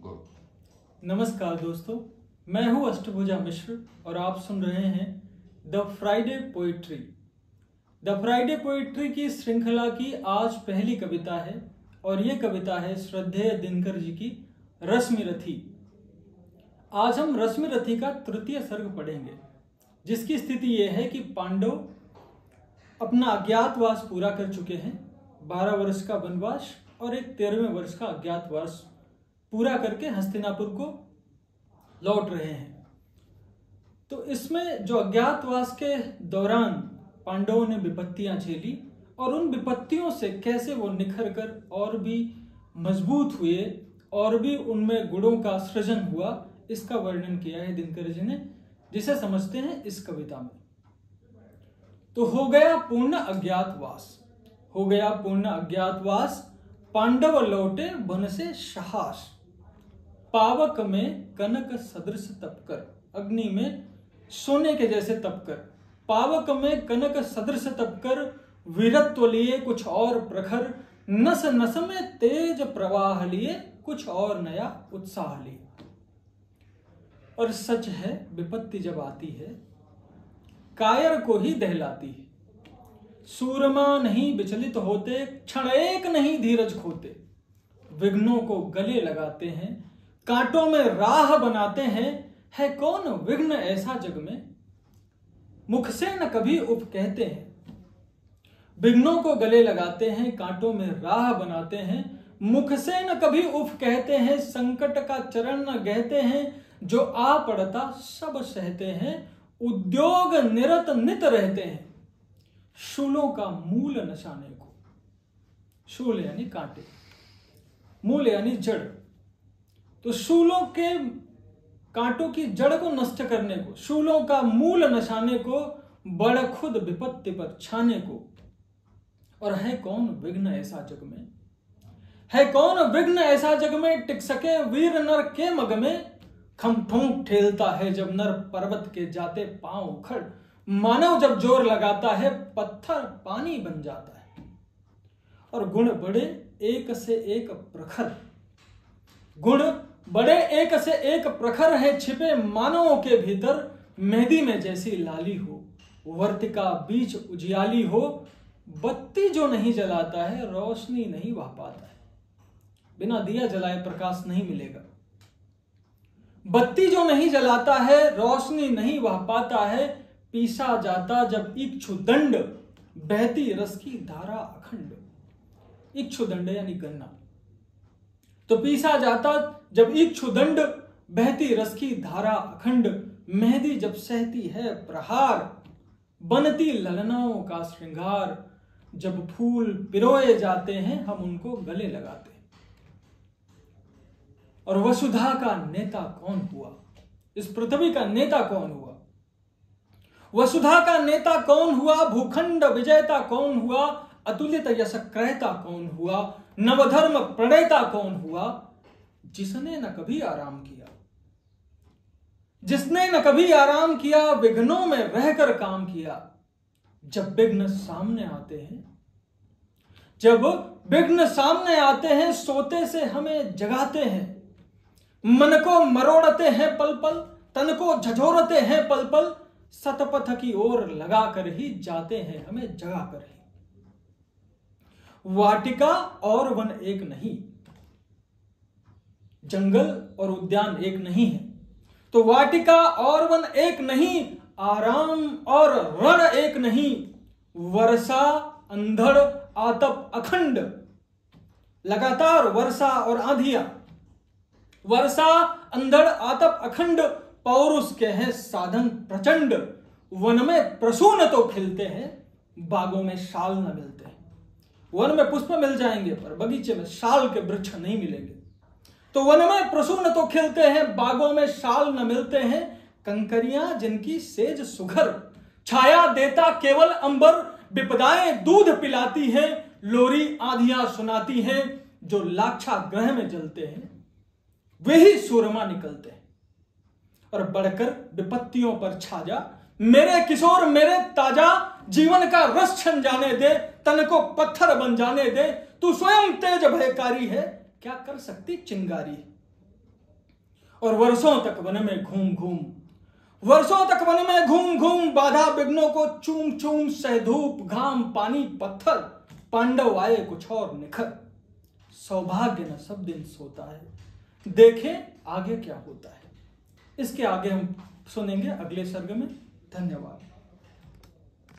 नमस्कार दोस्तों, मैं हूं अष्टभुजा मिश्र और आप सुन रहे हैं the Friday poetry. The Friday poetry की श्रृंखला की आज पहली कविता है और ये कविता है श्रद्धेय दिनकर जी की रश्मिरथी। आज हम रश्मिरथी का तृतीय सर्ग पढ़ेंगे, जिसकी स्थिति यह है कि पांडव अपना अज्ञातवास पूरा कर चुके हैं। 12 वर्ष का वनवास और एक 13वें वर्ष का अज्ञातवास पूरा करके हस्तिनापुर को लौट रहे हैं। तो इसमें जो अज्ञातवास के दौरान पांडवों ने विपत्तियां झेली और उन विपत्तियों से कैसे वो निखर कर और भी मजबूत हुए और भी उनमें गुणों का सृजन हुआ, इसका वर्णन किया है दिनकर जी ने, जिसे समझते हैं इस कविता में। तो हो गया पूर्ण अज्ञातवास, हो गया पूर्ण अज्ञातवास, पांडव लौटे वन से साहस। पावक में कनक सदृश तपकर, अग्नि में सोने के जैसे तपकर, पावक में कनक सदृश तपकर, वीरत्व लिए कुछ और प्रखर, नस नस में तेज प्रवाह लिए कुछ और नया उत्साह लिए। और सच है, विपत्ति जब आती है कायर को ही दहलाती है। सूरमा नहीं विचलित होते, क्षण एक नहीं धीरज खोते, विघ्नों को गले लगाते हैं, कांटों में राह बनाते हैं। है कौन विघ्न ऐसा जग में, मुख से न कभी उफ कहते हैं। विघ्नों को गले लगाते हैं, कांटों में राह बनाते हैं, मुख से न कभी उफ कहते हैं। संकट का चरण न गहते हैं, जो आ पड़ता सब सहते हैं, उद्योग निरत नित रहते हैं। शूलों का मूल नशाने को, शूल यानी कांटे, मूल यानी जड़, तो शूलों के कांटों की जड़ को नष्ट करने को, शूलों का मूल नशाने को, बड़ खुद विपत्ति पर छाने को। और है कौन विघ्न ऐसा जग में, है कौन विघ्न ऐसा जग में, टिक सके वीर नर के मग में। खम ठोंक ठेलता है जब नर पर्वत के जाते पांव उखड़, मानव जब जोर लगाता है पत्थर पानी बन जाता है। और गुण बड़े एक से एक प्रखर, गुण बड़े एक से एक प्रखर है, छिपे मानवों के भीतर। मेहंदी में जैसी लाली हो, वर्तिका बीच उजियाली हो, बत्ती जो नहीं जलाता है रोशनी नहीं वह पाता है। बिना दिया जलाए प्रकाश नहीं मिलेगा। बत्ती जो नहीं जलाता है रोशनी नहीं वह पाता है। पीसा जाता जब इक्षु दंड, बहती रस की धारा अखंड। इक्षु दंड यानी गन्ना। तो पीसा जाता जब इक्षु दंड, बहती रस की धारा अखंड। मेहंदी जब सहती है प्रहार, बनती ललनाओं का श्रृंगार। जब फूल पिरोए जाते हैं हम उनको गले लगाते हैं। और वसुधा का नेता कौन हुआ, इस पृथ्वी का नेता कौन हुआ, वसुधा का नेता कौन हुआ, भूखंड विजेता कौन हुआ, अतुलित यश क्रयता कौन हुआ, नवधर्म प्रणेता कौन हुआ। जिसने न कभी आराम किया, जिसने न कभी आराम किया, विघ्नों में रहकर काम किया। जब विघ्न सामने आते हैं, जब विघ्न सामने आते हैं, सोते से हमें जगाते हैं। मन को मरोड़ते हैं पल पल, तन को झझोरते हैं पल पल। सतपथ की ओर लगाकर ही जाते हैं हमें जगाकर ही। वाटिका और वन एक नहीं, जंगल और उद्यान एक नहीं है। तो वाटिका और वन एक नहीं, आराम और रण एक नहीं। वर्षा अंधड़ आतप अखंड, लगातार वर्षा और आंधियां। वर्षा अंधड़ आतप अखंड, पौरुष के हैं साधन प्रचंड। वन में प्रसून तो खिलते हैं, बागों में शाल न मिलते हैं। वन में पुष्प मिल जाएंगे पर बगीचे में शाल के वृक्ष नहीं मिलेंगे। तो वन में प्रसून तो खिलते हैं, बागों में शाल न मिलते हैं। कंकरियां जिनकी सेज सुघर, छाया देता केवल अंबर। विपदाएं दूध पिलाती हैं, लोरी आंधियां सुनाती हैं। जो लाक्षा ग्रह में जलते हैं वे ही सूरमा निकलते हैं। और बढ़कर विपत्तियों पर छा जा, मेरे किशोर मेरे ताजा। जीवन का रस छन जाने दे, तन को पत्थर बन जाने दे। तू स्वयं तेज भयकारी है, क्या कर सकती चिंगारी। और वर्षों तक वन में घूम घूम, वर्षों तक वन में घूम घूम, बाधा विघ्नों को चूम चूम, सह धूप घाम पानी पत्थर, पांडव आए कुछ और निखर। सौभाग्य न सब दिन सोता है, देखें आगे क्या होता है। इसके आगे हम सुनेंगे अगले सर्ग में। धन्यवाद।